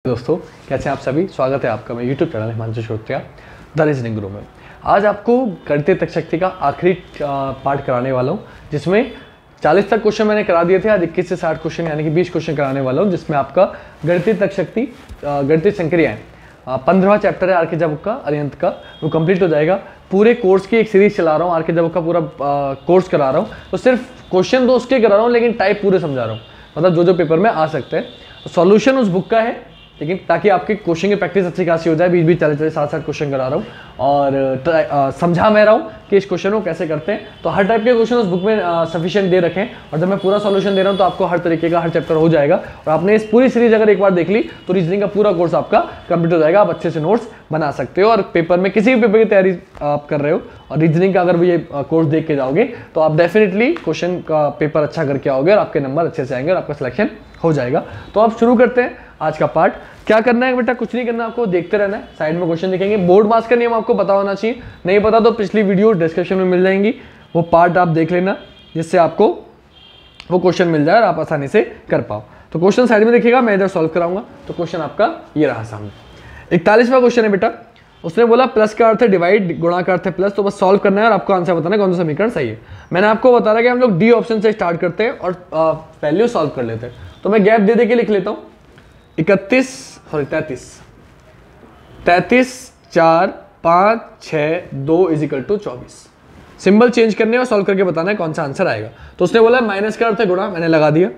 दोस्तों, कैसे हैं आप सभी। स्वागत है आपका मेरे YouTube channel Himanshu Shrotriya the reasoning Guru में। आज आपको गणितीय तर्क शक्ति का आखिरी पार्ट कराने वाला हूं, जिसमें 40 तक क्वेश्चन मैंने करा दिए थे। आज 21 से 60 क्वेश्चन यानी कि 20 क्वेश्चन कराने वाला हूं, जिसमें आपका गणितीय तर्क शक्ति गणितीय संक्रियाएं 15वां चैप्टर है आर.के. बुक का, अरिहंत का, वो कंप्लीट हो जाएगा। पूरे कोर्स की एक सीरीज चला रहा हूँ, आर.के. बुक का पूरा कोर्स करा रहा हूँ। तो सिर्फ क्वेश्चन तो उसके करा रहा हूँ, लेकिन टाइप पूरे समझा रहा हूँ, मतलब जो जो पेपर में आ सकते हैं। सॉल्यूशन उस बुक का है, लेकिन ताकि आपके क्वेश्चन की प्रैक्टिस अच्छी खासी हो जाए। बीच बीच चले 7-7 क्वेश्चन करा रहा हूँ और समझा मैं रहा हूँ कि इस क्वेश्चन को कैसे करते हैं। तो हर टाइप के क्वेश्चन उस बुक में सफिशिएंट दे रखे हैं, और जब मैं पूरा सॉल्यूशन दे रहा हूँ तो आपको हर तरीके का हर चैप्टर हो जाएगा। और आपने इस पूरी सीरीज अगर एक बार देख ली तो रीजनिंग का पूरा कोर्स आपका कंप्लीट हो जाएगा। आप अच्छे से नोट्स बना सकते हो, और पेपर में किसी भी पेपर की तैयारी आप कर रहे हो और रीजनिंग का अगर ये कोर्स देख के जाओगे तो आप डेफिनेटली क्वेश्चन का पेपर अच्छा करके आओगे और आपके नंबर अच्छे से आएंगे और आपका सिलेक्शन हो जाएगा। तो आप शुरू करते हैं आज का पार्ट। क्या करना है बेटा, कुछ नहीं करना, आपको देखते रहना है। साइड में क्वेश्चन दिखेंगे, बोर्ड मास का नियम आपको पता होना चाहिए। नहीं पता तो पिछली वीडियो डिस्क्रिप्शन में मिल जाएंगी, वो पार्ट आप देख लेना, जिससे आपको वो क्वेश्चन मिल जाए और आप आसानी से कर पाओ। तो क्वेश्चन साइड में देखिएगा, मैं इधर सॉल्व कराऊंगा। तो क्वेश्चन आपका ये रहा सामने। 41वां क्वेश्चन है बेटा। उसने बोला प्लस का अर्थ है डिवाइड, गुणा का अर्थ है प्लस। तो बस सॉल्व करना है और आपको आंसर बताना है कौन सा समीकरण सही है। मैंने आपको बता रहा कि हम लोग डी ऑप्शन से स्टार्ट करते हैं और वैल्यू सॉल्व कर लेते हैं। तो मैं गैप दे के लिख लेता हूँ 33 4 5 6 2 इजिकल टू 24। सिंबल चेंज करने और सॉल्व करके बताना है कौन सा आंसर आएगा। तो उसने बोला माइनस का अर्थ है गुणा, मैंने लगा दिया।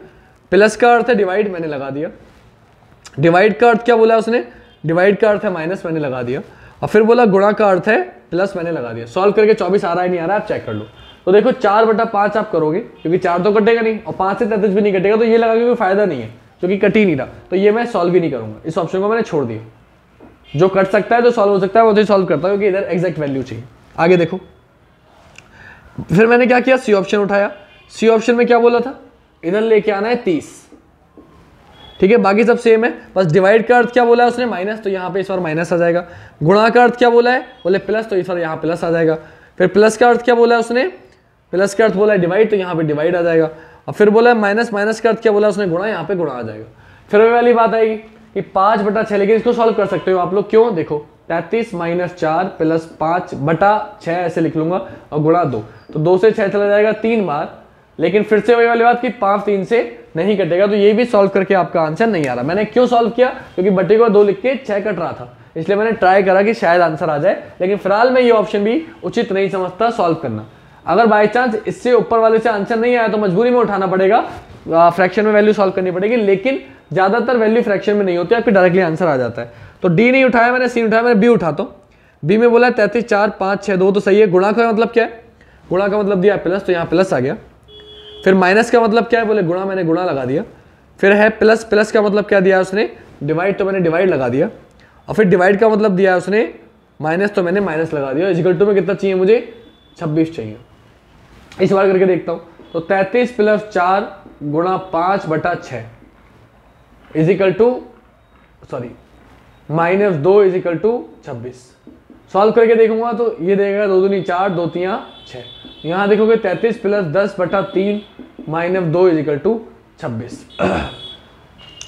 प्लस का अर्थ है डिवाइड, मैंने लगा दिया। डिवाइड का अर्थ क्या बोला उसने, डिवाइड का अर्थ है माइनस, मैंने लगा दिया। और फिर बोला गुणा का अर्थ है प्लस, मैंने लगा दिया। सॉल्व करके 24 आ रहा है नहीं आ रहा है आप चेक कर लो। तो देखो 4/5 आप करोगे, क्योंकि 4 तो कटेगा नहीं और 5 से 33 भी नहीं कटेगा, तो ये लगा कोई फायदा नहीं है, क्योंकि कट ही नहीं रहा। तो ये मैं सॉल्व ही नहीं करूंगा, इस ऑप्शन को मैंने छोड़ दिया। जो कट सकता है, जो सॉल्व हो सकता है, वो तो सॉल्व करता हूं, क्योंकि इधर एग्जैक्ट वैल्यू चाहिए। आगे देखो, फिर मैंने क्या किया, सी ऑप्शन उठाया। सी ऑप्शन में क्या बोला था, इधर लेके आना है 30। ठीक है, बाकी सब सेम है, बस डिवाइड का अर्थ क्या बोला है उसने, माइनस, तो यहाँ पे इस बार माइनस आ जाएगा। गुणा का अर्थ क्या बोला है, बोले प्लस, तो इस बार यहाँ प्लस आ जाएगा। फिर प्लस का अर्थ क्या बोला है उसने, प्लस का अर्थ बोला है डिवाइड, तो यहाँ पे डिवाइड आ जाएगा। और फिर बोला माइनस, माइनस का अर्थ क्या बोला उसने, गुणा, यहाँ पे गुणा आ जाएगा। फिर वही वाली बात आएगी कि 5/6, लेकिन इसको सॉल्व कर सकते हो आप लोग। क्यों, देखो 33 - 4 + 5/6 ऐसे लिख लूंगा और गुणा 2, तो 2 से 6 चला जाएगा 3 बार। लेकिन फिर से वही वाली बात कि 5 3 से नहीं कटेगा, तो ये भी सॉल्व करके आपका आंसर नहीं आ रहा। मैंने क्यों सॉल्व किया, क्योंकि बटे को 2 लिख के 6 कट रहा था, इसलिए मैंने ट्राई करा कि शायद आंसर आ जाए। लेकिन फिलहाल मैं ये ऑप्शन भी उचित नहीं समझता सॉल्व करना। अगर बाई चांस इससे ऊपर वाले से आंसर नहीं आया तो मजबूरी में उठाना पड़ेगा, फ्रैक्शन में वैल्यू सॉल्व करनी पड़ेगी। लेकिन ज्यादातर वैल्यू फ्रैक्शन में नहीं होती, आपके डायरेक्टली आंसर आ जाता है। तो डी नहीं उठाया मैंने, सी उठाया मैंने, बी उठाता हूँ। बी में बोला 33 4 5 6 2, तो सही है। गुणा का मतलब क्या है, गुणा का मतलब दिया प्लस, तो यहाँ प्लस आ गया। फिर माइनस का मतलब क्या है, बोले गुणा, मैंने गुणा लगा दिया। फिर है प्लस, प्लस का मतलब क्या दिया उसने, डिवाइड, तो मैंने डिवाइड लगा दिया। और फिर डिवाइड का मतलब दिया उसने माइनस, तो मैंने माइनस लगा दिया। इक्वल टू में कितना चाहिए मुझे, 26 चाहिए। इस बार करके देखता हूं, तो 33 + 4 × 5/6 equal to -2 equal to 26। Solve करके देखूंगा तो ये देगा 2 दूनी 4 2 3 6। यहां देखोगे 33 + 10/3 -2 इजिकल टू 26।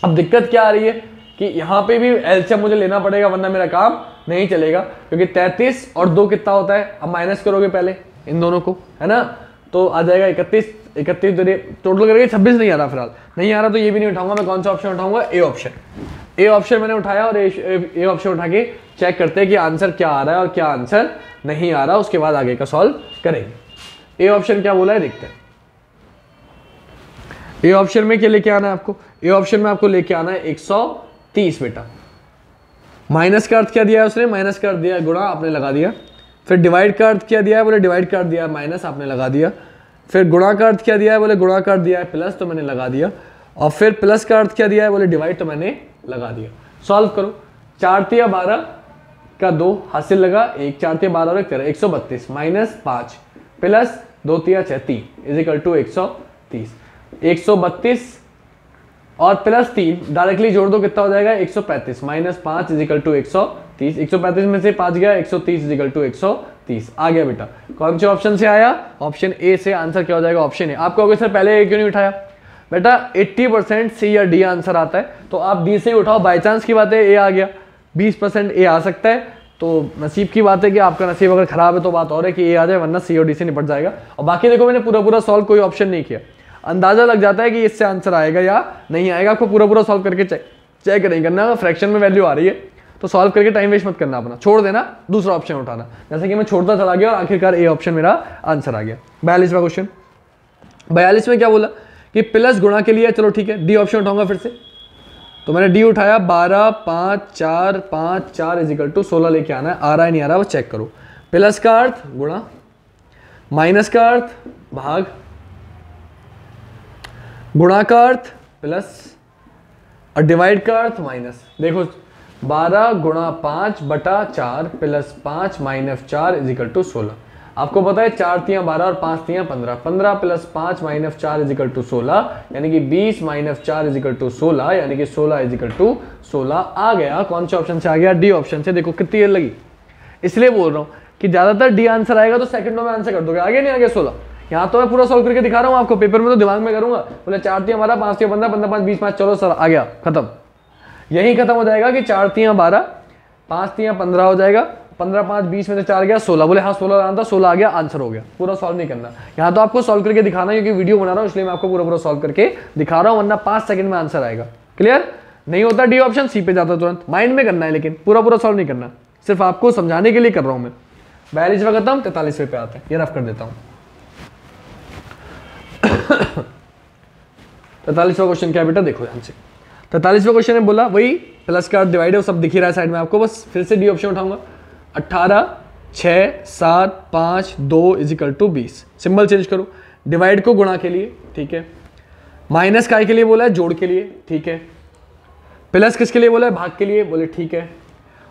अब दिक्कत क्या आ रही है कि यहां पे भी एलसीएम मुझे लेना पड़ेगा, वरना मेरा काम नहीं चलेगा। क्योंकि 33 और 2 कितना होता है, अब माइनस करोगे पहले इन दोनों को, है ना, तो आ जाएगा 31 टोटल करके 26 नहीं आ रहा। फिलहाल नहीं आ रहा तो ये भी नहीं उठाऊंगा। मैं कौन सा ऑप्शन उठाऊंगा, ए ऑप्शन। ए ऑप्शन मैंने उठाया और ए ऑप्शन उठा के चेक करते हैं कि आंसर क्या आ रहा है और क्या आंसर नहीं आ रहा, उसके बाद आगे का सॉल्व करेंगे। ए ऑप्शन क्या बोला है देखते हैं। ए ऑप्शन में क्या लेके आना है आपको, ए ऑप्शन में आपको लेके आना है 130 बेटा। माइनस का अर्थ क्या दिया है उसने, माइनस का अर्थ दिया गुणा, आपने लगा दिया। फिर डिवाइड का अर्थ क्या दिया है, बोले डिवाइड का अर्थ दिया है माइनस, आपने लगा दिया। फिर गुणा का अर्थ क्या दिया है, बोले गुणा का अर्थ दिया है प्लस, तो मैंने लगा दिया। और फिर प्लस का अर्थ क्या दिया है, बोले डिवाइड, तो मैंने लगा दिया। सॉल्व करो, 4 × 12 का 2 हासिल लगा 1, 4 × 12 और 1 13, 132 -5 प्लस 2 × 6 3 इजिकल टू 130। 132 और प्लस 3 डायरेक्टली जोड़ दो, कितना हो जाएगा 135 -5 इजिकल टू 130। 135 में से 5 गया, 130 इजिकल टू 130 आ गया बेटा। कौन से ऑप्शन से आया, ऑप्शन ए से। आंसर क्या हो जाएगा, ऑप्शन ए। आप कहोगे सर पहले ए क्यों नहीं उठाया, बेटा 80% सी या डी आंसर आता है, तो आप डी से ही उठाओ। बाई चांस की बात है ए आ गया, 20% ए आ सकता है, तो नसीब की बात है कि आपका नसीब अगर खराब है तो बात और है कि ए आ जाए, वरना सी और डी से निपट जाएगा। और बाकी देखो मैंने पूरा पूरा सॉल्व कोई ऑप्शन नहीं किया, अंदाजा लग जाता है कि इससे आंसर आएगा या नहीं आएगा। आपको पूरा पूरा सॉल्व करके चेक नहीं करना, फ्रैक्शन में वैल्यू आ रही है तो सॉल्व करके टाइम वेस्ट मत करना अपना, छोड़ देना, दूसरा ऑप्शन उठाना। जैसे कि मैं छोड़ता चला गया और आखिरकार ए ऑप्शन मेरा आंसर आ गया। 42वां क्वेश्चन, 42 में क्या बोला कि प्लस गुणा के लिए, चलो ठीक है डी ऑप्शन उठाऊंगा फिर से, तो मैंने डी उठाया, 12 5 4 5 4 इजिकल टू 16 लेके आना है। आ रहा है नहीं आ रहा वो चेक करो। प्लस का अर्थ गुणा, माइनस का अर्थ भाग, गुणा का अर्थ प्लस और डिवाइड का अर्थ माइनस। देखो 12 गुणा 5 बटा 4 प्लस 5 माइनस 4 इजिकल टू 16। आपको पता है 4 तियां 12 और 5 तियां 15, 15 प्लस 5 माइनस 4 इजिकल टू 16, यानी कि 20 माइनस 4 इजिकल टू 16, यानी कि 16 इजिकल टू 16 आ गया। कौन से ऑप्शन से आ गया? डी ऑप्शन से। देखो कितनी देर लगी, इसलिए बोल रहा हूँ कि ज्यादातर डी आंसर आएगा तो सेकंडों में आंसर कर दोगे, आगे नहीं आगे 16। यहाँ तो मैं पूरा सॉल्व करके दिखा रहा हूँ आपको, पेपर में तो दिमाग में करूंगा, बोले 4 तियां 12 5 तियां 15 15 5 20 5, चलो सर आ गया, खत्म। यही खत्म हो जाएगा कि 4 तियां 12 5 तियां 15 हो जाएगा, 15 5 20 में से 4 गया 16, बोले हाँ 16 आना था, 16 आ गया, आंसर हो गया। पूरा सॉल्व नहीं करना, यहाँ तो आपको सॉल्व करके दिखाना है क्योंकि वीडियो बना रहा हूँ इसलिए मैं आपको पूरा पूरा सॉल्व करके दिखा रहा हूँ, वरना 5 सेकंड में आंसर आएगा। क्लियर? नहीं होता डी ऑप्शन, सी पे जाता तुरंत। माइंड में करना है लेकिन पूरा पूरा सॉल्व नहीं करना, सिर्फ आपको समझाने के लिए कर रहा हूँ मैं। 42वां खत्म, 43वें पे आते हैं, ये रफ कर देता हूँ। 43वां क्वेश्चन क्या है बेटा, देखो ध्यान से। 43वां क्वेश्चन में बोला वही प्लस का डिवाइड है, सब दिख ही रहा है साइड में आपको, बस फिर से डी ऑप्शन उठाऊंगा। 18 6 7 5 2 इजिकल टू 20। सिंबल चेंज करो, डिवाइड को गुणा के लिए, ठीक है। माइनस काय के लिए बोला है? जोड़ के लिए, ठीक है। प्लस किसके लिए बोला है? भाग के लिए, बोले ठीक है।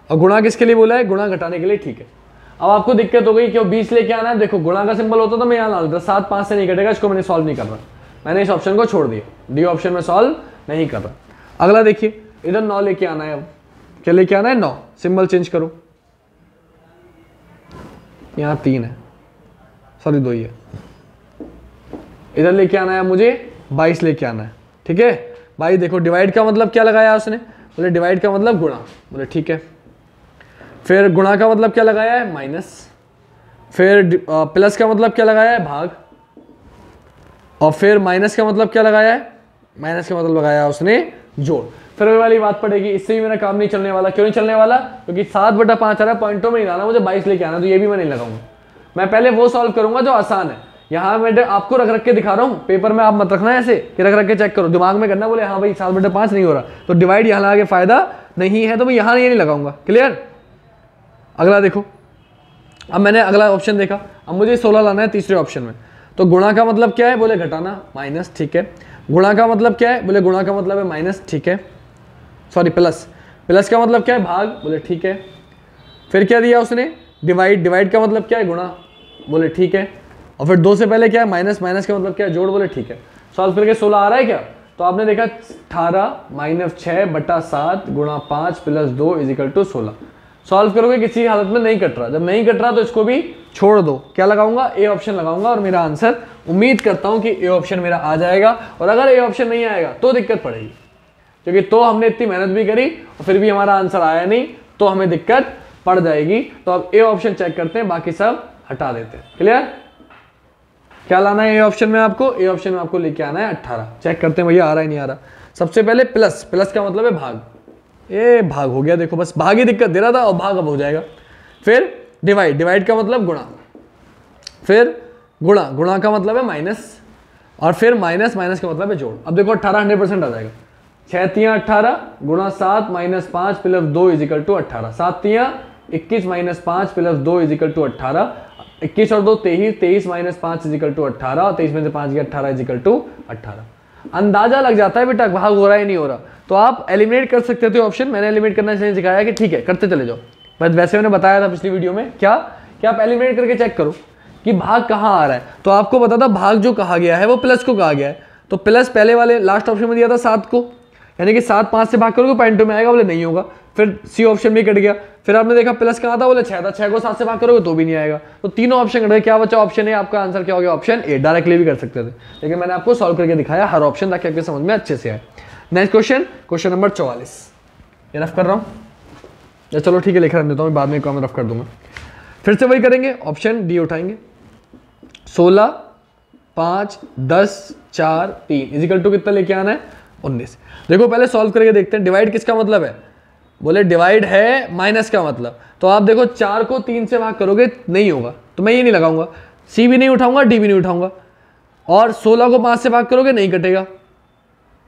और गुणा किसके लिए बोला है? गुणा घटाने के लिए, ठीक है। अब आपको दिक्कत हो गई क्यों 20 लेके आना है। देखो गुणा का सिंबल होता तो मैं यहाँ ला लेता, 7 5 से नहीं घटेगा, इसको मैंने सॉल्व नहीं कर रहा, मैंने इस ऑप्शन को छोड़ दिया, डी ऑप्शन में सॉल्व नहीं कर रहा। अगला देखिए, इधर 9 लेके आना है। अब क्या लेके आना है? 9। सिंबल चेंज करो, यहाँ 3 है, सॉरी 2 ही है। इधर लेके आना है मुझे 22 लेके आना है, ठीक है। भाई देखो डिवाइड का मतलब क्या लगाया उसने? बोले डिवाइड का मतलब गुणा, बोले ठीक है। फिर गुणा का मतलब क्या लगाया है? माइनस। फिर प्लस का मतलब क्या लगाया है? भाग। और फिर माइनस का मतलब क्या लगाया है? माइनस का मतलब लगाया उसने जोड़। फिर वाली बात पड़ेगी, इससे भी मेरा काम नहीं चलने वाला। क्यों नहीं चलने वाला? क्योंकि 7 बटा 5 आ रहा है, पॉइंटों में नहीं लाना मुझे, 22 लेके आना, तो ये भी मैं नहीं लगाऊंगा। मैं पहले वो सॉल्व करूंगा जो आसान है। यहाँ मैं आपको रख रख के दिखा रहा हूँ, पेपर में आप मत रखना ऐसे कि रख रख के चेक करो, दिमाग में करना, बोले हाँ भाई 7 बटा 5 नहीं हो रहा तो डिवाइड यहाँ लगा के फायदा नहीं है, तो मैं यहाँ ये नहीं लगाऊंगा। क्लियर? अगला देखो, अब मैंने अगला ऑप्शन देखा, अब मुझे 16 लाना है तीसरे ऑप्शन में। तो गुणा का मतलब क्या है? बोले घटाना, माइनस, ठीक है। गुणा का मतलब क्या है? बोले गुणा का मतलब है माइनस, ठीक है, सॉरी प्लस। प्लस का मतलब क्या है? भाग, बोले ठीक है। फिर क्या दिया उसने? डिवाइड। डिवाइड का मतलब क्या है? गुणा, बोले ठीक है। और फिर 2 से पहले क्या है? माइनस। माइनस का मतलब क्या है? जोड़, बोले ठीक है। सॉल्व करके 16 आ रहा है क्या? तो आपने देखा 18 माइनस 6 बटा 7 गुणा 5 प्लस 2 इजिकल टू 16। सॉल्व करोगे किसी हालत में नहीं कट रहा, जब नहीं कट रहा तो इसको भी छोड़ दो। क्या लगाऊंगा? ए ऑप्शन लगाऊंगा और मेरा आंसर उम्मीद करता हूं कि ए ऑप्शन मेरा आ जाएगा। और अगर ए ऑप्शन नहीं आएगा तो दिक्कत पड़ेगी, क्योंकि तो हमने इतनी मेहनत भी करी और फिर भी हमारा आंसर आया नहीं, तो हमें दिक्कत पड़ जाएगी। तो अब ए ऑप्शन चेक करते हैं, बाकी सब हटा देते हैं। क्लियर? क्या लाना है ए ऑप्शन में आपको? ए ऑप्शन में आपको लेके आना है 18। चेक करते हैं भैया आ रहा है नहीं आ रहा। सबसे पहले प्लस। प्लस का मतलब है भाग, ये भाग हो गया, देखो बस भाग ही दिक्कत दे रहा था और भाग अब हो जाएगा। फिर डिवाइड। डिवाइड का मतलब गुणा। फिर गुणा। गुणा का मतलब है माइनस। और फिर माइनस। माइनस का मतलब है जोड़। अब देखो 18 100% आ जाएगा। 6 तियां 18 गुणा 7 माइनस 5 प्लस 2 इजिकल टू 18। 7 तियां 21 माइनस 5 प्लस 2 इजिकल टू 18। 21 और 2 23, 23 माइनस 5 इजिकल टू 18 और 23 में से 5 गया 18 इजिकल टू 18। अंदाजा लग जाता है बेटा भाग हो रहा है नहीं हो रहा, तो आप एलिमिनेट कर सकते थे ऑप्शन। मैंने एलिमिनेट करना इसलिए सिखाया कि ठीक है करते चले जाओ, बस वैसे मैंने बताया था पिछली वीडियो में क्या कि आप एलिमिनेट करके चेक करो कि भाग कहाँ आ रहा है। तो आपको पता था भाग जो कहा गया है वो प्लस को कहा गया है, तो प्लस पहले वाले लास्ट ऑप्शन में दिया था 7 को, यानी कि 7 5 से भाग करोगे पॉइंट 2 में आएगा, बोले नहीं होगा। फिर सी ऑप्शन भी कट गया। फिर आपने देखा प्लस कहाँ था, बोले 6 था, 6 को 7 से भाग करोगे तो भी नहीं आएगा। तो तीनों ऑप्शन कट गए, क्या बचा ऑप्शन ए, आपका आंसर क्या हो गया ऑप्शन ए। डायरेक्टली भी कर सकते थे, लेकिन मैंने आपको सॉल्व करके दिखाया हर ऑप्शन ताकि आपके समझ में अच्छे से आए। नेक्स्ट क्वेश्चन, क्वेश्चन नंबर 44, ये रफ कर रहा हूँ या चलो ठीक है लिख रहा देता हूँ, बाद में एक रफ कर दूंगा। फिर से वही करेंगे, ऑप्शन डी उठाएंगे। 16 5 10 4 3 इजिकल टू कितना लेके आना है 19। देखो पहले सॉल्व करके देखते हैं। डिवाइड किसका मतलब है, बोले डिवाइड है माइनस का मतलब। तो आप देखो 4 को 3 से भाग करोगे नहीं होगा, तो मैं ये नहीं लगाऊंगा, सी भी नहीं उठाऊंगा, डी भी नहीं उठाऊंगा। और 16 को 5 से भाग करोगे नहीं कटेगा,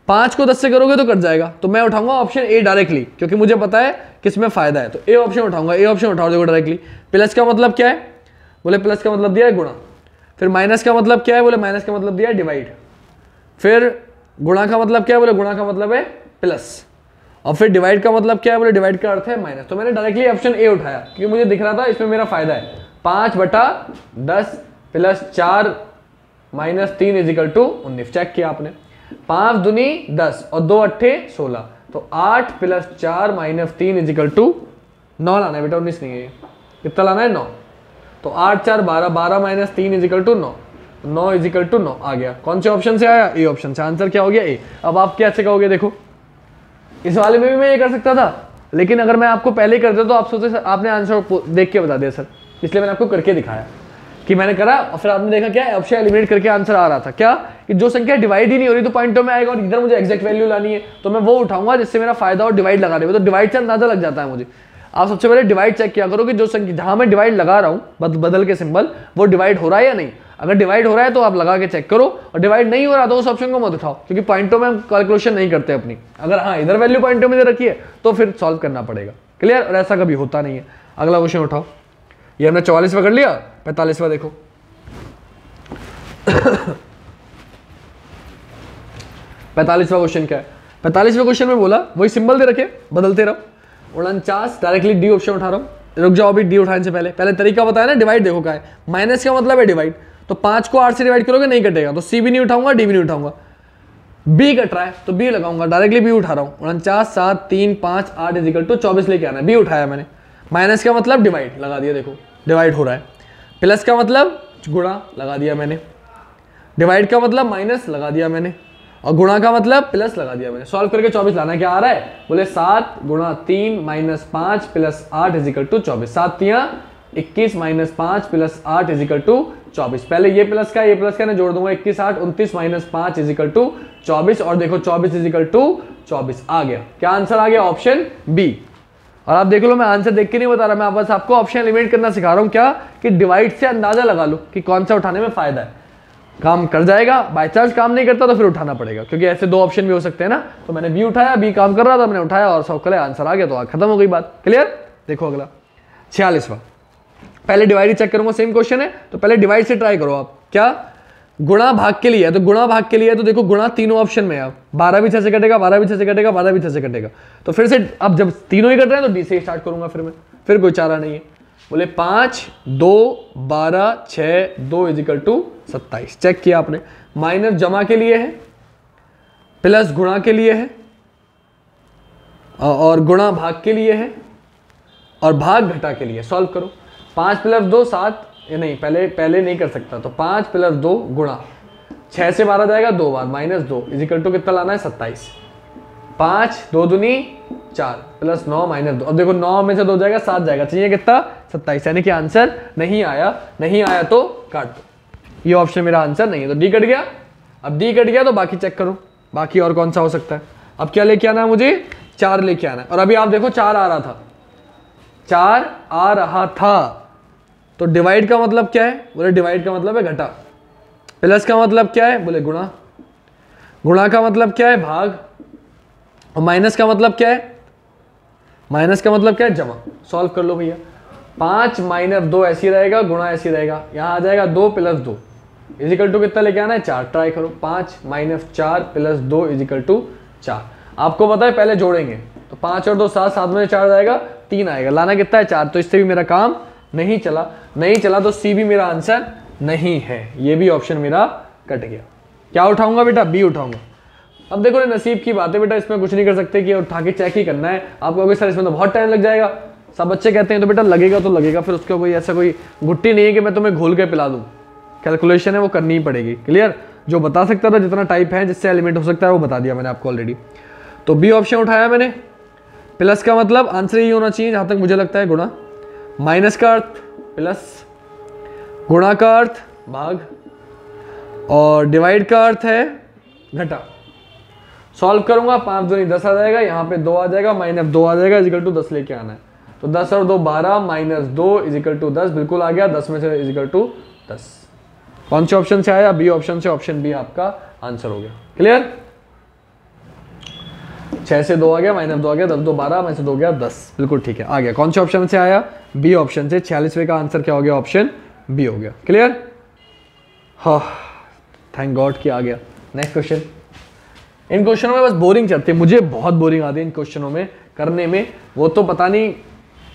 5 को 10 से करोगे तो कट जाएगा। तो मैं उठाऊंगा ऑप्शन ए डायरेक्टली, क्योंकि मुझे पता है किसमें फायदा है। तो ए ऑप्शन उठाऊंगा, ए ऑप्शन उठाओ। देखो डायरेक्टली प्लस का मतलब क्या है, बोले प्लस का मतलब दिया है गुणा। फिर माइनस का मतलब क्या है, बोले माइनस का मतलब दिया है डिवाइड। फिर गुणा का मतलब क्या है, बोले गुणा का मतलब है प्लस। और फिर डिवाइड का मतलब क्या है, बोले डिवाइड का अर्थ है माइनस। तो मैंने डायरेक्टली ऑप्शन ए उठाया क्योंकि मुझे दिख रहा था इसमें मेरा फायदा है। 5/10 plus 4 minus 3 equal to 19। Check किया आपने, 5 दूनी 10 और 2 अट्ठे 16। तो 8 प्लस 4 माइनस 3 इजिकल टू 9 लाना है बेटा, 19 नहीं है, कितना लाना है 9। तो 8 4 12, 12 minus 3 equal to 9, 9 equal to 9 आ गया। कौन से ऑप्शन से आया, ए ऑप्शन से। आंसर क्या हो गया ए। अब आप कैसे कहोगे, देखो इस वाले में भी मैं ये कर सकता था, लेकिन अगर मैं आपको पहले कर देता तो आप सोचे आपने आंसर देख के बता दिया सर, इसलिए मैंने आपको करके दिखाया कि मैंने करा। और फिर आपने देखा क्या ऑप्शन एलिमिनेट करके आंसर आ रहा था, क्या कि जो संख्या डिवाइड ही नहीं हो रही तो पॉइंटों में आएगा, और इधर मुझे एग्जैक्ट वैल्यू लानी है तो मैं वो उठाऊंगा जिससे मेरा फायदा और डिवाइड लगा रहे हो। तो डिवाइड से अंदाजा लग जाता है मुझे। आप सबसे पहले डिवाइड चेक किया करो कि जो संख्या जहां मैं डिवाइड लगा रहा हूं बदल के सिंबल, वो डिवाइड हो रहा है या नहीं। अगर डिवाइड हो रहा है तो आप लगा के चेक करो, और डिवाइड नहीं हो रहा तो उस ऑप्शन को मत उठाओ, क्योंकि पॉइंटों में हम कैलकुलेशन नहीं करते अपनी। अगर हाँ इधर वैल्यू पॉइंटों में दे रखी है तो फिर सॉल्व करना पड़ेगा। क्लियर, और ऐसा कभी होता नहीं है। अगला क्वेश्चन उठाओ, ये हमने 44वां कर लिया। 45वां देखो 45वां क्वेश्चन क्या है। 45वें क्वेश्चन में बोला वही सिंबल दे रखे, बदलते रहो। 49 डायरेक्टली डी ऑप्शन उठा रहा हूँ। रुक जाओ अभी, डी उठाने से पहले तरीका बताया ना। डिवाइड देखो क्या है, माइनस का मतलब है डिवाइड। तो 5 को 8 से डिवाइड करोगे नहीं कटेगा, तो सी भी नहीं उठाऊंगा, डी भी नहीं उठाऊंगा। बी कट रहा है तो बी लगाऊंगा, डायरेक्टली बी उठा रहा हूँ। 49 7 3 5 8 इजिकल टू 24 लेके आना है, बी उठाया मैंने। माइनस का मतलब डिवाइड लगा दिया, देखो डिवाइड हो रहा है। प्लस का मतलब गुणा लगा दिया मैंने। डिवाइड का मतलब माइनस लगा दिया मैंने, और गुणा का मतलब प्लस लगा दिया मैंने। सॉल्व करके 24 लाना है। क्या आ रहा है, बोले 7 गुणा 3 माइनस 5 प्लस 8 इजिकल टू 24। 7 तियां 21 माइनस 5 प्लस 8 इजिकल टू 24। पहले ये प्लस का मैं जोड़ दूंगा, 21 8 29 माइनस 5 इजिकल टू 24। और देखो 24 इजिकल टू 24 आ गया। क्या आंसर आ गया, ऑप्शन बी। और आप देख लो मैं आंसर देख के नहीं बता रहा, मैं बस आपको ऑप्शन एलिमिनेट करना सिखा रहा हूँ। क्या कि डिवाइड से अंदाजा लगा लो कि कौन सा उठाने में फायदा है। काम कर जाएगा, बाय चांस काम नहीं करता तो फिर उठाना पड़ेगा, क्योंकि ऐसे दो ऑप्शन भी हो सकते हैं ना। तो मैंने बी उठाया, बी काम कर रहा था, मैंने उठाया और सब कले आंसर आ गया, तो खत्म हो गई बात। क्लियर। देखो अगला 46वां, पहले डिवाइड ही चेक करूंगा, सेम क्वेश्चन है तो पहले डिवाइड से ट्राई करो आप। क्या गुणा भाग के लिए है, तो गुणा भाग के लिए है तो देखो गुणा तीनों ऑप्शन में है। 12 भी 6 से कटेगा, 12 भी 6 से कटेगा, 12 भी 6 से कटेगा। तो फिर से अब जब तीनों ही कट रहे हैं तो डी से स्टार्ट करूंगा फिर कोई चारा नहीं है। बोले 5 2 12 6 2 इजिकल टू 27। चेक किया आपने, माइनस जमा के लिए है, प्लस गुणा के लिए है, और गुणा भाग के लिए है, और भाग घटा के लिए। सॉल्व करो। 5 प्लस 2 7, ये नहीं पहले नहीं कर सकता, तो 5 प्लस 2 गुणा 6 से 12 जाएगा 2 बार, माइनस 2 इजिकल टू कितना लाना है 27। 5 2 दूनी 4 प्लस 9 माइनस 2। अब देखो 9 में से 2 जाएगा 7 जाएगा, चाहिए कितना 27। यानी कि आंसर नहीं आया तो काट दो, ये ऑप्शन मेरा आंसर नहीं है। तो डी कट गया। अब डी कट गया तो बाकी चेक करो, बाकी और कौन सा हो सकता है। अब क्या लेके आना है मुझे, 4 लेके आना है। और अभी आप देखो 4 आ रहा था, 4 आ रहा था, तो डिवाइड का मतलब क्या है, बोले डिवाइड का मतलब है घटा। प्लस का मतलब क्या है, बोले गुणा। गुणा का मतलब क्या है, भाग। और माइनस का मतलब क्या है, माइनस का मतलब क्या है, जमा। सॉल्व कर लो भैया। 5 माइनस 2 ऐसी रहेगा, गुणा ऐसी रहेगा, यहाँ आ जाएगा 2 प्लस 2 इजिकल टू कितना लेके आना है 4। ट्राई करो। 5 माइनस 4 प्लस 2 इजिकल टू 4। आपको पता है पहले जोड़ेंगे तो 5 और 2 7, 7 में 4 जाएगा 3 आएगा, लाना कितना है 4। तो इससे भी मेरा काम नहीं चला तो सी भी मेरा आंसर नहीं है, ये भी ऑप्शन मेरा कट गया। क्या उठाऊंगा बेटा, बी उठाऊंगा। अब देखो ये नसीब की बात है बेटा, इसमें कुछ नहीं कर सकते कि उठा के चेक ही करना है। आप कहोगे सर इसमें तो बहुत टाइम लग जाएगा, सब बच्चे कहते हैं, तो बेटा लगेगा तो लगेगा, फिर उसका कोई ऐसा कोई गुट्टी नहीं है कि मैं तुम्हें घोल के पिला दूं। कैलकुलेशन है वो करनी ही पड़ेगी। क्लियर? जो बता सकता था जितना टाइप है जिससे एलिमेंट हो सकता है वो बता दिया मैंने आपको ऑलरेडी। तो बी ऑप्शन उठाया मैंने। प्लस का मतलब आंसर यही होना चाहिए जहां तक मुझे लगता है, गुणा। माइनस का अर्थ प्लस, गुणा का अर्थ भाग, और डिवाइड का अर्थ है घटा। सॉल्व करूंगा 5 दूनी 10 आ जाएगा, यहाँ पे 2 आ जाएगा, माइनस 2 आ जाएगा, इजिकल टू 10 लेके आना है। तो 10 और 2 12, माइनस 2 इजिकल टू 10, बिल्कुल आ गया। 10 में से इजिकल टू 10। कौन से ऑप्शन से आया? बी ऑप्शन से। ऑप्शन बी आपका आंसर हो गया। क्लियर? 6 से 2 आ गया, माइनस 2 आ गया, 10 2 12, माइनस 2 गया 10, बिल्कुल ठीक है, आ गया। कौन से ऑप्शन से आया? बी ऑप्शन से। 46वें का आंसर क्या हो गया? ऑप्शन बी हो गया। क्लियर? हाँ, थैंक गॉड कि आ गया। Next question. इन क्वेश्चनों में बस बोरिंग चलती है, मुझे बहुत बोरिंग आती है इन क्वेश्चनों में करने में। वो तो पता नहीं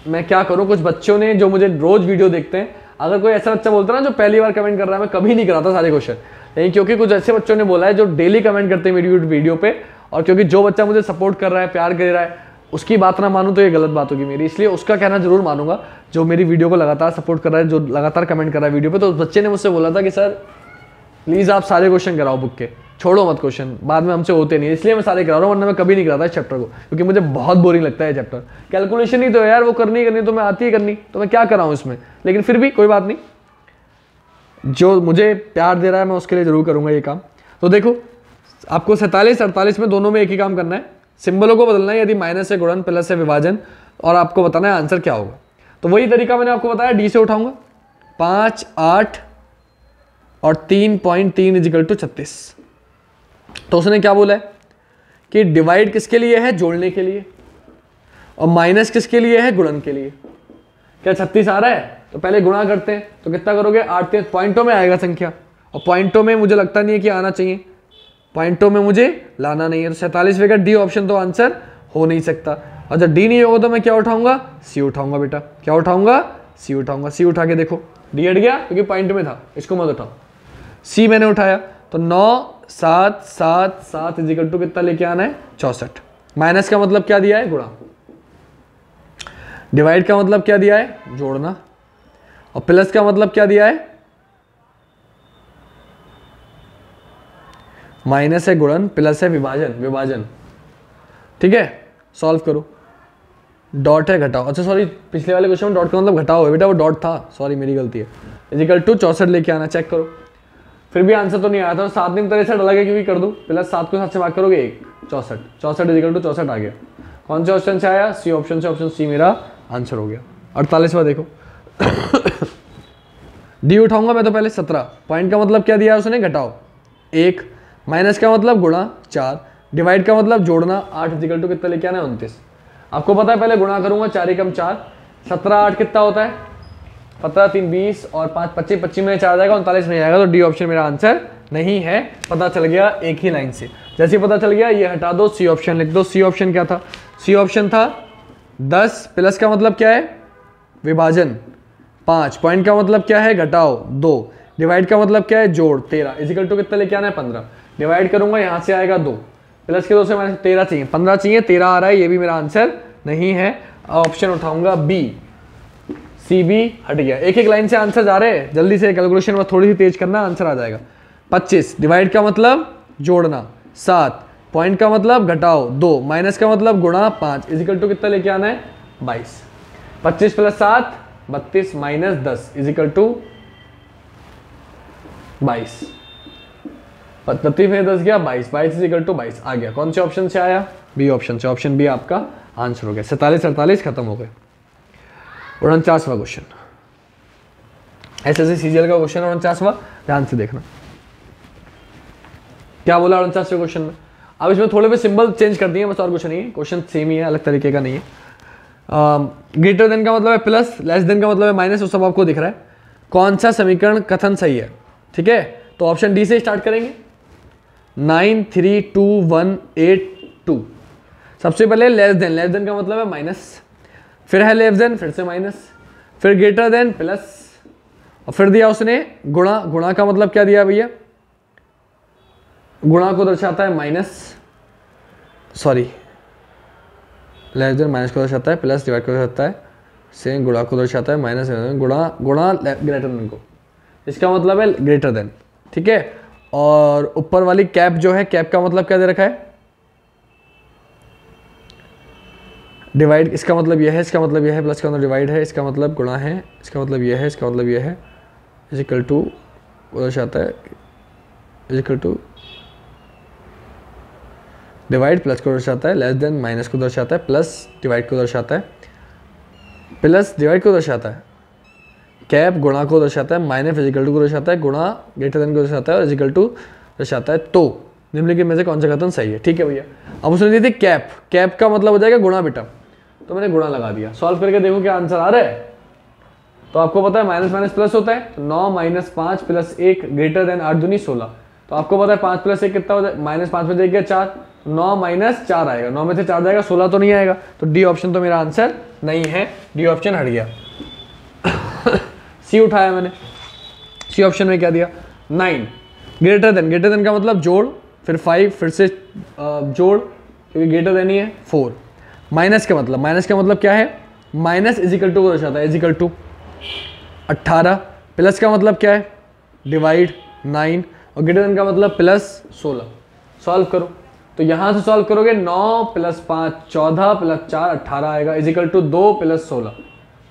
मैं क्या करूं। कुछ बच्चों ने जो मुझे रोज वीडियो देखते हैं, अगर कोई ऐसा बच्चा बोलता है ना जो पहली बार कमेंट कर रहा है, मैं कभी नहीं कराता सारे क्वेश्चन, लेकिन क्योंकि कुछ ऐसे बच्चों ने बोला है जो डेली कमेंट करते हैं मेरी वीडियो पे, और क्योंकि जो बच्चा मुझे सपोर्ट कर रहा है, प्यार कर रहा है, उसकी बात ना मानूं तो ये गलत बात होगी मेरी, इसलिए उसका कहना जरूर मानूंगा। जो मेरी वीडियो को लगातार सपोर्ट कर रहा है, जो लगातार कमेंट कर रहा है वीडियो पे, तो उस बच्चे ने मुझसे बोला था कि सर प्लीज आप सारे क्वेश्चन कराओ बुक के, छोड़ो मत क्वेश्चन, बाद में हमसे होते नहीं, इसलिए मैं सारे करा रहा हूँ, वरना मैं कभी नहीं कराता इस चैप्टर को, क्योंकि मुझे बहुत बोरिंग लगता है चैप्टर। कैलकुलेशन ही तो है यार, वो करनी तो मैं आती ही करनी, तो मैं क्या कर रहा हूँ इसमें। लेकिन फिर भी कोई बात नहीं, जो मुझे प्यार दे रहा है मैं उसके लिए जरूर करूंगा ये काम। तो देखो आपको 47 48 में दोनों में एक ही काम करना है, सिंबलों को बदलना है, यदि माइनस है गुणन, प्लस है विभाजन, और आपको बताना है आंसर क्या होगा। तो वही तरीका मैंने आपको बताया, डी से उठाऊंगा 5 8 और 3.3 इजिकल टू 36। तो उसने क्या बोला है कि डिवाइड किसके लिए है? जोड़ने के लिए। और माइनस किसके लिए है? गुणन के लिए। क्या 36 आ रहा है? तो पहले गुणा करते हैं, तो कितना करोगे? 8 3 पॉइंटों में आएगा संख्या, और पॉइंटों में मुझे लगता नहीं है कि आना चाहिए, पॉइंटों में मुझे लाना नहीं है। तो 47वें का डी ऑप्शन तो आंसर हो नहीं सकता। और जब डी नहीं होगा तो मैं क्या उठाऊंगा? सी उठाऊंगा बेटा। क्या उठाऊंगा? सी उठाऊंगा। सी उठा के देखो, डी हट गया क्योंकि पॉइंट में था, इसको मत उठाओ। सी मैंने उठाया, तो 9 7 7 7 इजिकल टू कितना लेके आना है? 64। माइनस का मतलब क्या दिया है? गुणा। डिवाइड का मतलब क्या दिया है? जोड़ना। और प्लस का मतलब क्या दिया है? माइनस है गुणन, प्लस है विभाजन। विभाजन ठीक है, सॉल्व करो। डॉट है घटाओ, अच्छा सॉरी, पिछले वाले क्वेश्चन में डॉट का मतलब घटाओ है बेटा, वो डॉट था, सॉरी मेरी गलती है। इजिकल टू 64 लेके आना, चेक करो। फिर भी आंसर तो नहीं आया था, 7 दिन तरह से अलग है क्योंकि कर दूं, प्लस 7 को 7 से भाग करोगे 1, 64 64 इजिकल टू 64 आ गया। कौन से ऑप्शन से आया? सी ऑप्शन से। ऑप्शन सी मेरा आंसर हो गया। 48वां देखो डी उठाऊंगा मैं तो पहले 17। पॉइंट का मतलब क्या दिया है उसने? घटाओ 1। माइनस का मतलब गुणा 4। डिवाइड का मतलब जोड़ना 8 इजिकल टू कितना लेके आना है? 29। आपको पता है पहले गुणा करूंगा, 4 एकम 4, 17 8 कितना होता है? 15 3 20 और 5 25, 25 में 4 जाएगा, 39 में जाएगा। तो डी ऑप्शन मेरा आंसर नहीं है, पता चल गया एक ही लाइन से। जैसे ही पता चल गया ये हटा दो, सी ऑप्शन लिख दो। सी ऑप्शन क्या था? सी ऑप्शन था 10। प्लस का मतलब क्या है? विभाजन। 5 पॉइंट का मतलब क्या है? घटाओ 2। डिवाइड का मतलब क्या है? जोड़ 13 इजिकल टू कितना लेके आना है? 15। डिवाइड करूंगा, यहाँ से आएगा 2, प्लस के 2 से माइनस 13 चाहिए, 15 चाहिए, 13 आ रहा है, ये भी मेरा आंसर नहीं है। ऑप्शन उठाऊंगा बी, सी बी हट गया। एक एक लाइन से आंसर जा रहे हैं, जल्दी से कैलकुलेशन में थोड़ी सी तेज करना, आंसर आ जाएगा। 25 डिवाइड का मतलब जोड़ना, 7 पॉइंट का मतलब घटाओ 2, माइनस का मतलब गुणा 5 इजिकल टू कितना लेके आना है? 22। 25 प्लस 7 32 माइनस 10 इजिकल टू 22। 32 में 10 गया 22, 22 इजिकल टू 22 आ गया। कौन से ऑप्शन से आया? बी ऑप्शन से। ऑप्शन बी आपका आंसर हो गया। 47 48 खत्म हो गए। 49वां क्वेश्चन, ऐसे सीजीएल का क्वेश्चन 49वां, ध्यान से देखना क्या बोला 49वें क्वेश्चन में। अब इसमें थोड़े भी सिंबल चेंज कर दिए बस, और कुछ नहीं है, क्वेश्चन सेम ही है, अलग तरीके का नहीं है। ग्रेटर देन का मतलब है प्लस, लेस देन का मतलब है माइनस, वो सब आपको दिख रहा है। कौन सा समीकरण कथन सही है? ठीक है, तो ऑप्शन डी से स्टार्ट करेंगे। 9 3 2 1 8 2। सबसे पहले लेस देन का मतलब है माइनस, फिर है लेस देन, फिर से माइनस, फिर ग्रेटर देन प्लस, और फिर दिया उसने गुणा। गुणा का मतलब क्या दिया भैया? गुणा को दर्शाता है minus, sorry less than minus को दर्शाता है, प्लस डिवाइड को दर्शाता है, से गुणा को दर्शाता है, माइनस गुणा गुणा ग्रेटर देन को, इसका मतलब है ग्रेटर देन, ठीक है। और ऊपर वाली कैप जो है, कैप का मतलब क्या दे रखा है, डिवाइड, इसका मतलब यह है, इसका मतलब यह है, प्लस का मतलब डिवाइड है, इसका मतलब गुणा है, इसका मतलब यह है, इसका मतलब यह है, इजिकल टू दर्शाता है, इजिकल टू डिवाइड प्लस को दर्शाता है, लेस देन माइनस को दर्शाता है, प्लस डिवाइड को दर्शाता है, प्लस डिवाइड को दर्शाता है, कैप गुणा को दर्शाता है, माइनस इजिकल टू को दर्शाता है, गुणा ग्रेटर देन को दर्शाता है और इजिकल टू दर्शाता है। तो निम्नलिखित में से कौन सा कथन सही है, ठीक है भैया। अब उसने दी थी कैप, कैप का मतलब हो जाएगा गुणा बेटा, तो मैंने गुणा लगा दिया। सॉल्व करके देखो क्या आंसर आ रहा है। तो आपको पता है माइनस माइनस प्लस होता है, तो 9 माइनस 5 प्लस 1 ग्रेटर देन 8 दूनी 16। तो आपको पता है 5 प्लस 1 कितना होता है, माइनस 5 में देख गया 4, 9 माइनस 4 आएगा, 9 में से 4 जाएगा 16 तो नहीं आएगा, तो डी ऑप्शन तो मेरा आंसर नहीं है, डी ऑप्शन हट गया। सी उठाया मैंने, सी ऑप्शन में क्या दिया 9 ग्रेटर देन, ग्रेटर देन का मतलब जोड़, फिर 5 फिर से जोड़ क्योंकि ग्रेटर देन ही है 4। माइनस का मतलब, माइनस का मतलब क्या है, माइनस इजिकल टू को दर्शाता है, इजिकल टू 18। प्लस का मतलब क्या है, डिवाइड 9, और ग्रेटर देन का मतलब प्लस 16। सॉल्व करो, तो यहाँ से सॉल्व करोगे 9 प्लस 5 14 प्लस 4 18 आएगा, इजिकल टू 2 प्लस 16।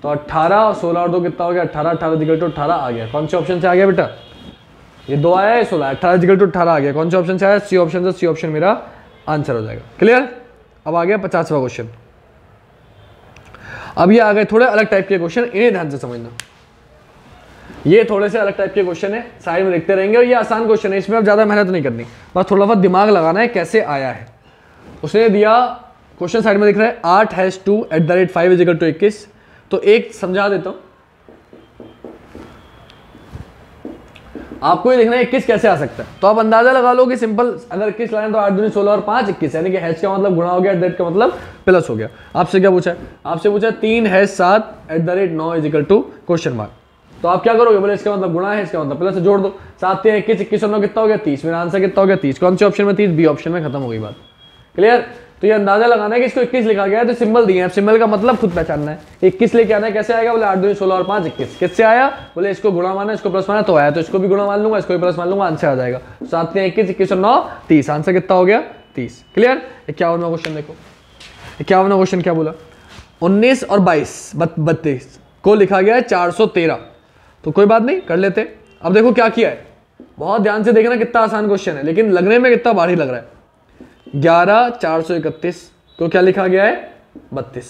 तो 18 और 16 और 2 कितना हो गया 18, 18 इजिकल टू 18 आ गया। कौन से ऑप्शन से आ गया बेटा, ये 2 आया है 16, 18 इजिकल टू 18 आ गया। कौन से ऑप्शन से आया, सी ऑप्शन से, सी ऑप्शन मेरा आंसर हो जाएगा। क्लियर। अब आ गया 50वां क्वेश्चन। अब ये आ गए थोड़े अलग टाइप के क्वेश्चन, इन्हें ध्यान से समझना। ये थोड़े से अलग टाइप के क्वेश्चन है, साइड में देखते रहेंगे, और ये आसान क्वेश्चन है, इसमें अब ज्यादा मेहनत नहीं करनी, बस थोड़ा बहुत दिमाग लगाना है कैसे आया है। उसने दिया क्वेश्चन साइड में दिख रहा है 8 हैश 2 @5 इजिकल टू 21। तो एक समझा देता हूं आपको, ये देखना है 21 कैसे आ सकता है। तो आप अंदाजा लगा लो कि सिंपल, अगर 21 लाए तो 8 दूनी 16 और 5 21, यानी कि हैश का मतलब गुणा हो गया, @ का मतलब प्लस हो गया। आपसे क्या पूछा है, आपसे पूछा 3 hash 7 @9 equal to question mark. तो आप क्या करोगे, बोले इसका मतलब गुणा है, इसका मतलब प्लस, जोड़ दो, 7 3 21, 21 और 9 कितना हो गया 30। मेरा आंसर कितना हो गया 30। कौन से ऑप्शन में 30, बी ऑप्शन में, खत्म हो गई बात। क्लियर। तो ये अंदाजा लगाना है कि इसको 21 लिखा गया है, तो सिंबल दिए हैं, सिंबल का मतलब खुद पहचानना है। 21 लेके आना है, कैसे आएगा, बोले 8 दूनी 16 और 5 21। किससे आया, बोले इसको गुणा माना, इसको प्लस माना, तो आया, तो इसको भी गुणा मान लूंगा, इसको भी प्लस मान लूंगा, आंसर आ जाएगा। 7 3 21, 21 और 9 30, आंसर कितना हो गया 30। क्लियर। 51वां क्वेश्चन देखो, 51वां क्वेश्चन क्या बोला, 19 और 22 32 को लिखा गया है 413। तो कोई बात नहीं, कर लेते। अब देखो क्या किया है, बहुत ध्यान से देखना, कितना आसान क्वेश्चन है, लेकिन लगने में कितना भारी लग रहा है। 11 431 को क्या लिखा गया है 32।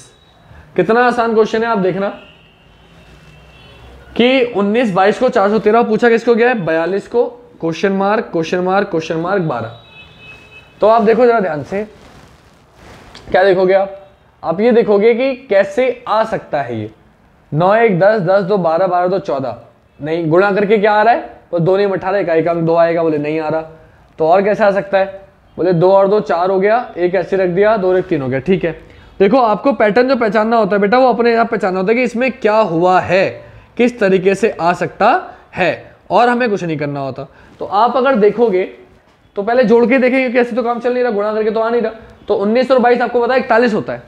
कितना आसान क्वेश्चन है, आप देखना कि 19 22 को 413 पूछा किसको गया है, 42 को, question mark question mark question mark 12। तो आप देखो जरा ध्यान से, क्या देखोगे आप ये देखोगे कि कैसे आ सकता है ये 9 1 10 10 2 12 12 2 14, नहीं गुणा करके क्या आ रहा है, वो 2 नहीं 18, एक अंक 2 आएगा, बोले नहीं आ रहा। तो और कैसे आ सकता है, बोले 2 और 2 4 हो गया, एक ऐसे रख दिया, 2 और 1 3 हो गया। ठीक है, देखो आपको पैटर्न जो पहचानना होता है बेटा, वो अपने आप पहचानना होता है कि इसमें क्या हुआ है, किस तरीके से आ सकता है, और हमें कुछ नहीं करना होता। तो आप अगर देखोगे तो पहले जोड़ के देखेंगे, कैसे तो काम चल नहीं रहा, गुणा करके तो आ नहीं रहा। तो 19 और 22 आपको पता है 41 होता है,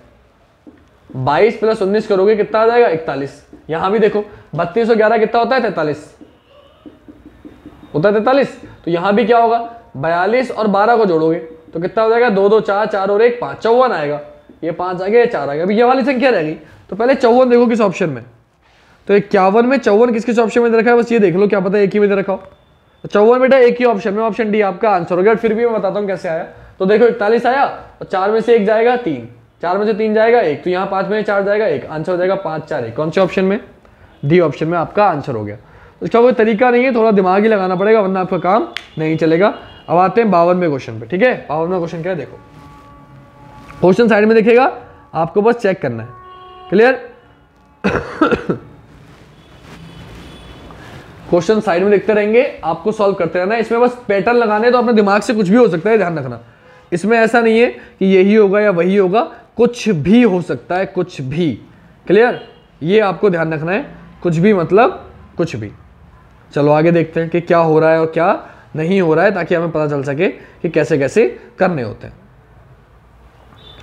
22 प्लस 19 करोगे कितना आ जाएगा 41। यहां भी देखो 32 और 11 कितना होता है 43 होता है 43। तो यहां भी क्या होगा, 42 और 12 को जोड़ोगे तो कितना हो जाएगा 2 2 4 4 और 1 5, 54 आएगा। ये 5 आ गया, 4 आ गया, अभी ये वाली संख्या रहेगी। तो पहले 54 देखो किस ऑप्शन में, तो 51 में 54 किस किस ऑप्शन में दे रखा है, बस ये देख लो, क्या पता एक ही में दे रखा हो। तो 54 बेटा एक ही ऑप्शन में, ऑप्शन डी आपका आंसर हो गया। फिर भी मैं बताता हूँ कैसे आया। तो देखो 41 आया, और 4 में से 1 जाएगा 3, 4 में से 3 जाएगा 1, तो यहाँ 5 में 4 जाएगा 1, आंसर हो जाएगा 5 4 1। कौन से ऑप्शन में, डी ऑप्शन में आपका आंसर हो गया। इसका कोई तरीका नहीं है, थोड़ा दिमाग ही लगाना पड़ेगा, वरना आपका काम नहीं चलेगा। अब आते हैं 52वें क्वेश्चन पे। ठीक है, 52वां क्वेश्चन क्या है, देखो क्वेश्चन साइड में दिखेगा, आपको बस चेक करना है। क्लियर। क्वेश्चन साइड में देखते रहेंगे, आपको सॉल्व करते रहना है। इसमें बस पैटर्न लगाने, तो अपने दिमाग से कुछ भी हो सकता है, ध्यान रखना। इसमें ऐसा नहीं है कि यही होगा या वही होगा, कुछ भी हो सकता है, कुछ भी। क्लियर, ये आपको ध्यान रखना है, कुछ भी मतलब कुछ भी। चलो आगे देखते हैं कि क्या हो रहा है और क्या नहीं हो रहा है, ताकि हमें पता चल सके कि कैसे कैसे करने होते हैं।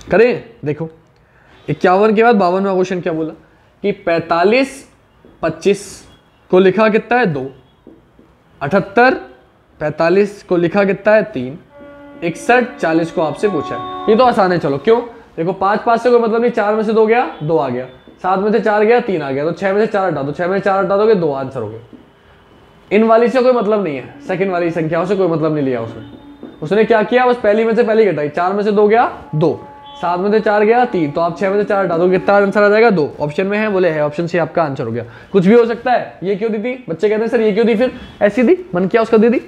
करें, देखो 51 के बाद 52वां क्वेश्चन क्या बोला कि 45 25 को लिखा कितना है 2, 78 45 को लिखा कितना है 3, 61 40 को आपसे पूछा है। ये तो आसान है, चलो क्यों, देखो 5 5 से कोई मतलब नहीं, 4 में से 2 गया 2 आ गया, 7 में से 4 गया 3 आ गया, तो 6 में से 4 हटा दो, 6 में से 4 हटा दोगे 2 आंसर हो गया। इन वाली से कोई मतलब नहीं है, सेकंड वाली संख्याओं से कोई मतलब नहीं लिया उसने क्या किया, बस पहली में से पहली घटाई, 4 में से 2 गया 2, 7 में से 4 गया 3, तो आप 6 में से 4 हटा दो, कितना आंसर आ जाएगा 2। ऑप्शन में है, बोले है, ऑप्शन सी आपका आंसर हो गया। कुछ भी हो सकता है, ये क्यों दी थी, बच्चे कहते हैं सर ये क्यों दी, फिर ऐसी दी, मन किया उसका दे दी,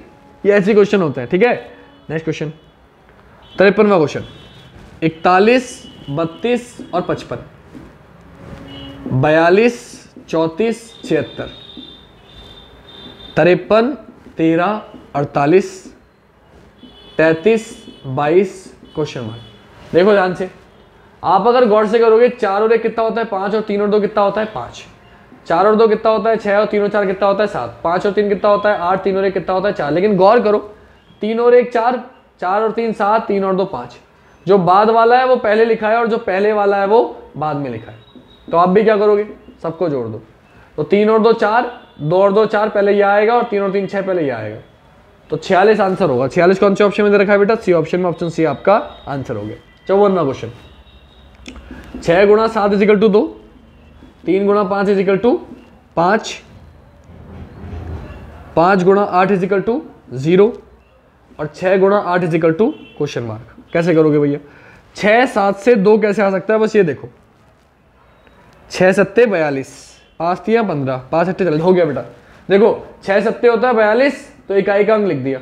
ये ऐसी क्वेश्चन होता है। ठीक है, नेक्स्ट क्वेश्चन 53वां क्वेश्चन, 41 32 और 55, 42 34 76, 53 13 48 33 22 क्वेश्चन मार्क। देखो ध्यान से, आप अगर गौर से करोगे 4 और 1 कितना होता है 5, और 3 और 2 कितना होता है 5, 4 और 2 कितना होता है 6, और 3 और 4 कितना होता है 7, 5 और 3 कितना होता है 8, 3 और 1 कितना होता है 4। लेकिन गौर करो 3 और 1 4, 4 और 3 7, 3 और 2 5, जो बाद वाला है वो पहले लिखा है और जो पहले वाला है वो बाद में लिखा है। तो आप भी क्या करोगे, सबको जोड़ दो, तो 3 और 2 4, 2 और 2 4 पहले ये आएगा, और 3 और 3 6 पहले ये आएगा, तो 46 आंसर होगा। 46 कौन से ऑप्शन में दे रखा है बेटा, सी ऑप्शन में, ऑप्शन सी आपका आंसर हो गया। 54वां क्वेश्चन, 6 गुणा 7 इजिकल टू 2, 3 गुणा 5 इजिकल टू 5, 5 गुणा 8 इजिकल टू 0, और 6 गुणा 8 इजिकल टू क्वेश्चन मार्क। कैसे करोगे भैया, 6 7 से 2 कैसे आ सकता है, बस ये देखो, 6 सत्ते 42, 5 तिया 15, 5 अट्ठे 40, हो गया बेटा। देखो 6 सत्ते होता है 42, तो इकाई का अंक लिख दिया,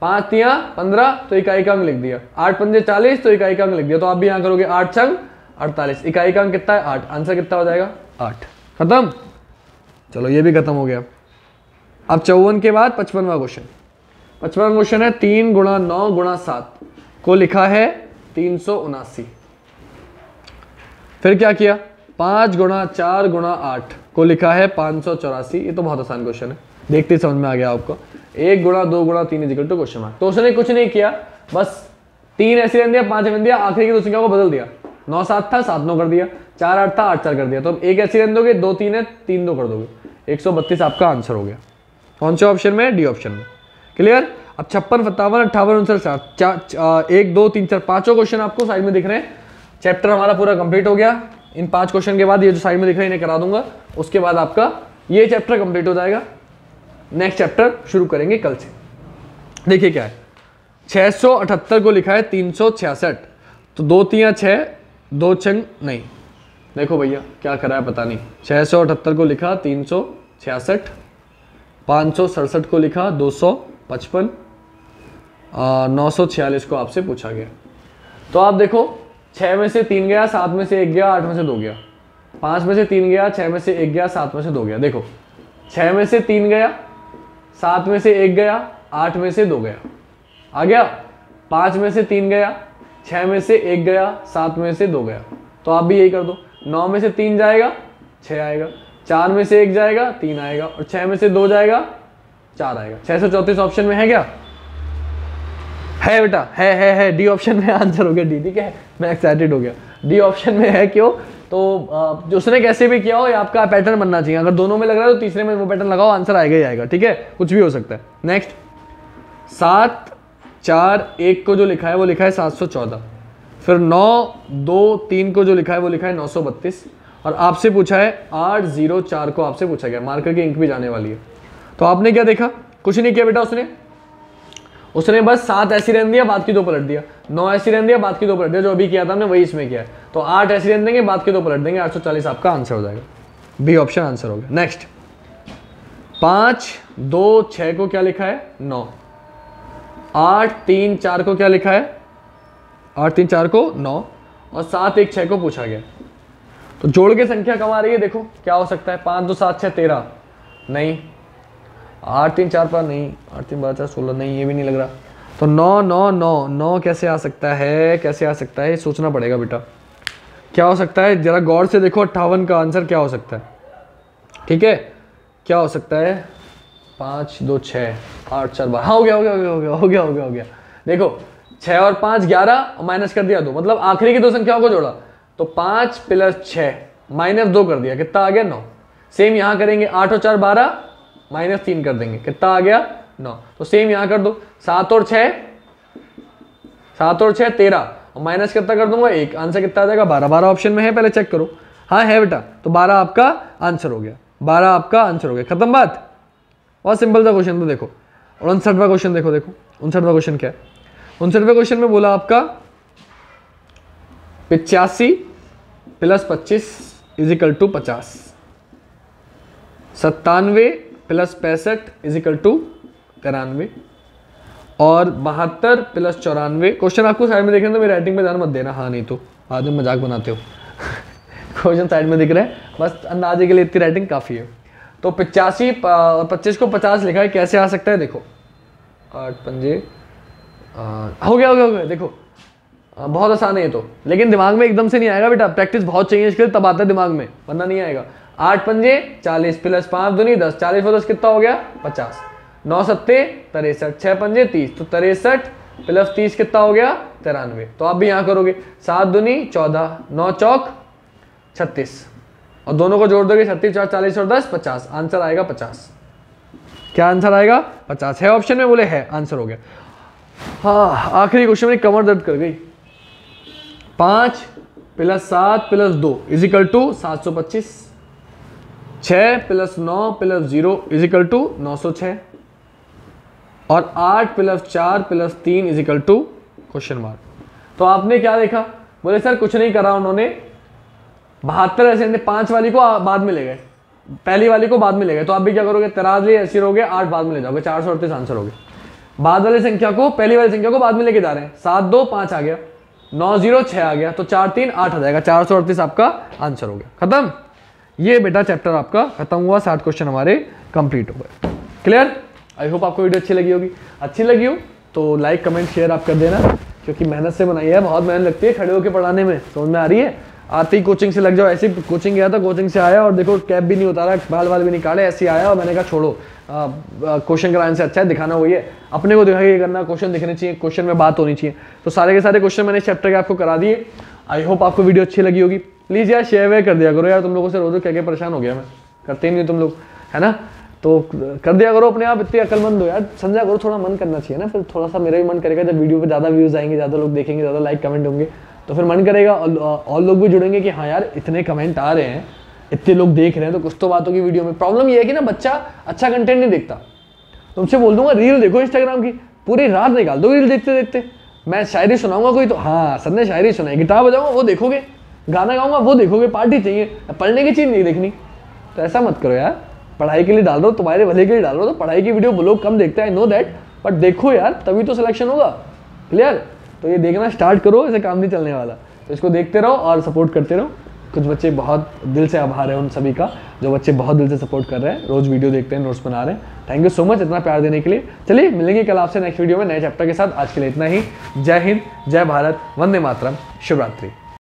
5 तिया 15, तो इकाई का अंक लिख दिया, 8 पंजे 40, तो इकाई का अंक लिख दिया। तो आप भी यहाँ करोगे 8 छंग 48, इकाई का अंक कितना है 8, आंसर कितना हो जाएगा 8। खत्म, चलो ये भी खत्म हो गया। अब 54 के बाद 55वां क्वेश्चन, 55वां क्वेश्चन है 3 गुणा 9 गुणा 7 को लिखा है 379, फिर क्या किया 5 गुणा 4 गुणा 8 को लिखा है 584। ये तो बहुत आसान क्वेश्चन है, देखते ही समझ में आ गया आपको। 1 गुणा 2 गुणा 3 इजिकल टू क्वेश्चन मार्क। तो उसने कुछ नहीं किया, बस 3 ऐसे रन दिया, 5 रन दिया, आखिरी की दो संख्या को बदल दिया, 9 7 था 7 9 कर दिया, 4 8 था 8 4 कर दिया। तो अब एक ऐसी रन दोगे, 2 3 है 3 2 कर दोगे, 132 आपका आंसर हो गया। कौन से ऑप्शन में, डी ऑप्शन में। क्लियर। अब 56 57 58 59 1 2 3 4 पांचों क्वेश्चन आपको साइड में दिख रहे हैं। चैप्टर हमारा पूरा कंप्लीट हो गया। इन 5 क्वेश्चन के बाद ये जो साइड में दिख रहे हैं इन्हें करा दूंगा, उसके बाद आपका ये चैप्टर कंप्लीट हो जाएगा। नेक्स्ट चैप्टर शुरू करेंगे कल से। देखिए क्या है, 678 को लिखा है 366, तो 2 3 6 2 छंग नहीं, देखो भैया क्या करा है पता नहीं। 678 को लिखा 366, 567 को लिखा 255, 946 को आपसे पूछा गया। तो आप देखो 6 में से 3 गया, 7 में से 1 गया, 8 में से 2 गया, 5 में से 3 गया, 6 में से 1 गया, 7 में से 2 गया। देखो 6 में से 3 गया, 7 में से 1 गया, 8 में से 2 गया, आ गया। 5 में से 3 गया, 6 में से 1 गया, 7 में से 2 गया। तो आप भी यही कर दो। 9 में से 3 जाएगा 6 आएगा, 4 में से 1 जाएगा 3 आएगा, और 6 में से 2 जाएगा 4 आएगा। 634 ऑप्शन में है क्या? है बेटा, है डी ऑप्शन में आंसर हो गया डी। ठीक है, मैं एक्साइटेड हो गया, डी ऑप्शन में है। क्यों? तो जो उसने कैसे भी किया हो ये आपका पैटर्न बनना चाहिए। अगर दोनों में लग रहा है तो तीसरे में वो पैटर्न लगाओ, आंसर आएगा ही आएगा। ठीक है, कुछ भी हो सकता है। नेक्स्ट 7 4 1 को जो लिखा है वो लिखा है 714, फिर 9 2 3 को जो लिखा है वो लिखा है 932, और आपसे पूछा है 8 0 4 को आपसे पूछा गया। मार्कर की इंक भी जाने वाली है। तो आपने क्या देखा? कुछ नहीं किया बेटा, उसने बस 7 ऐसी रहने दिया, बाद की 2 पलट दिया, 9 ऐसी रहने दिया, बाद की 2 पलट दिया। जो अभी किया था हमने वही इसमें किया है। तो 8 ऐसी रहने देंगे, बाद की 2 पलट देंगे, 840 आपका आंसर हो जाएगा। बी ऑप्शन आंसर हो गया। नेक्स्ट 5 2 6 को क्या लिखा है 9, 8 3 4 को क्या लिखा है 8 3 4 को 9, और 7 1 6 को पूछा गया। तो जोड़ के संख्या कम आ रही है, देखो क्या हो सकता है। 5 2 7 6 13 नहीं, 8 3 4 5 नहीं, 8 3 12 4 16 नहीं, ये भी नहीं लग रहा। तो 9 9 9 9 कैसे आ सकता है? कैसे आ सकता है, सोचना पड़ेगा बेटा। क्या हो सकता है, जरा गौर से देखो। 58 का आंसर क्या हो सकता है? ठीक है, क्या हो सकता है? 5 2 6 8 4 12, हाँ हो गया हो गया हो गया हो गया हो गया हो गया हो गया। देखो 6 और 5 11 और माइनस कर दिया 2, मतलब आखिरी की दो संख्याओं को जोड़ा तो 5 प्लस 6 माइनस 2 कर दिया, कितना आ गया 9। सेम यहां करेंगे 8 और 4 12 माइनस 3 कर देंगे, कितना आ गया 9। तो सेम यहां कर दो 7 और 6 13 और माइनस कितना कर दूंगा 1, आंसर कितना आ जाएगा 12। 12 ऑप्शन में है, पहले चेक करो। हाँ है बेटा, तो 12 आपका आंसर हो गया, 12 आपका आंसर हो गया, खत्म बात। बहुत सिंपल था क्वेश्चन। तो देखो 59वां क्वेश्चन देखो, 59वां क्वेश्चन क्या है। 59वें क्वेश्चन में बोला आपका 85 plus 25 equal to 50, 97 plus 65 equal to 93 और 72 प्लस 94। क्वेश्चन आपको साइड में देखना, तो मेरी राइटिंग पे ध्यान मत देना, हाँ नहीं तो बाद में मजाक बनाते हो। क्वेश्चन साइड में दिख रहा है, बस अंदाजे के लिए इतनी राइटिंग काफ़ी है। तो 85 और 25 को 50 लिखा है, कैसे आ सकता है देखो 8 पंजे हो गया। देखो बहुत आसान है ये तो, लेकिन दिमाग में एकदम से नहीं आएगा बेटा, प्रैक्टिस बहुत चाहिए इसके लिए, तब आता है दिमाग में, वरना नहीं आएगा। 8 पंजे 40 प्लस 5 दूनी 10, 40 और 10 कितना हो गया 50, 9 सत्ते 63, 6 पंजे 30, तो 63 प्लस 30 कितना हो गया 93। तो आप भी यहाँ करोगे 7 दूनी 14, 9 चौक 36 और दोनों को जोड़ दोगे 36 4 40 और 10 50, आंसर आएगा 50। क्या आंसर आएगा 50 है, ऑप्शन में बोले है, आंसर हो गया। हाँ आखिरी क्वेश्चन में कमर दर्द कर गई। 5 plus 7 plus 2 equal to 725, 6 plus 9 plus 0 equal to 906 और 8 plus 4 plus 3 equal to question mark. तो आपने क्या देखा, बोले सर कुछ नहीं करा उन्होंने, 72 ऐसे 5 वाली को बाद में ले गए, पहली वाली को बाद में ले गए। तो आप भी क्या करोगे, 83 ऐसे रहोगे, 8 बाद में ले जाओगे, 438 आंसर हो गया। बाद वाली संख्या को पहली वाली संख्या को बाद में लेके जा रहे हैं, 7 2 5 आ गया, 9 0 6 आ गया, तो 4 3 8 आ जाएगा, 438 आपका आंसर हो गया, खत्म। ये बेटा चैप्टर आपका खत्म हुआ, 60 क्वेश्चन हमारे कंप्लीट हो गए। क्लियर? आई होप आपको वीडियो अच्छी लगी होगी। अच्छी लगी हो तो लाइक कमेंट शेयर आप कर देना, क्योंकि मेहनत से बनाई है, बहुत मेहनत लगती है खड़े होकर पढ़ाने में, समझ में आ रही है। आते ही कोचिंग से लग जाओ, ऐसे कोचिंग गया था, कोचिंग से आया और देखो कैप भी नहीं उतारा, बाल भी नहीं काटे, ऐसे आया और मैंने कहा छोड़ो, क्वेश्चन कराने से अच्छा है दिखाना वही है, अपने को दिखाइए करना, क्वेश्चन दिखने चाहिए, क्वेश्चन में बात होनी चाहिए। तो सारे के सारे क्वेश्चन मैंने चैप्टर के आपको करा दिए। आई होप आपको वीडियो अच्छी लगी होगी। प्लीज़ यार शेयर वेयर कर दिया करो यार, तुम लोगों से रोज क्या परेशान हो गया मैं, करते ही नहीं तुम लोग, है ना। तो कर दिया करो, अपने आप इतने अकलमंद हो यार, समझा करो, थोड़ा मन करना चाहिए ना, फिर थोड़ा सा मेरा भी मन करेगा, जब वीडियो पे ज़्यादा व्यूज़ आएंगे, ज़्यादा लोग देखेंगे, ज़्यादा लाइक कमेंट होंगे, तो फिर मन करेगा और लोग भी जुड़ेंगे कि हाँ यार इतने कमेंट आ रहे हैं, इतने लोग देख रहे हैं, तो कुछ तो बात होगी वीडियो में। प्रॉब्लम ये है कि ना बच्चा अच्छा कंटेंट नहीं देखता। तुमसे बोल दूंगा रील देखो इंस्टाग्राम की, पूरी रात निकाल दो रील देखते देखते। मैं शायरी सुनाऊंगा कोई, तो हाँ सर ने शायरी सुनाई, गिटार बजाऊंगा वो देखोगे, गाना गाऊंगा वो देखोगे, पार्टी चाहिए, पढ़ने की चीज़ नहीं देखनी। तो ऐसा मत करो यार, पढ़ाई के लिए डाल रहे हो, तुम्हारे भले के लिए डाल रहे हो, तो पढ़ाई की वीडियो लोग कम देखते हैं, आई नो दैट, बट देखो यार तभी तो सिलेक्शन होगा। क्लियर? तो ये देखना स्टार्ट करो, ऐसे काम नहीं चलने वाला। तो इसको देखते रहो और सपोर्ट करते रहो। कुछ बच्चे बहुत दिल से आभार है उन सभी का, जो बच्चे बहुत दिल से सपोर्ट कर रहे हैं, रोज वीडियो देखते हैं, नोट्स बना रहे हैं। थैंक यू सो मच इतना प्यार देने के लिए। चलिए मिलेंगे कल आपसे नेक्स्ट वीडियो में नए चैप्टर के साथ। आज के लिए इतना ही। जय हिंद, जय भारत, वंदे मातरम, शिवरात्रि।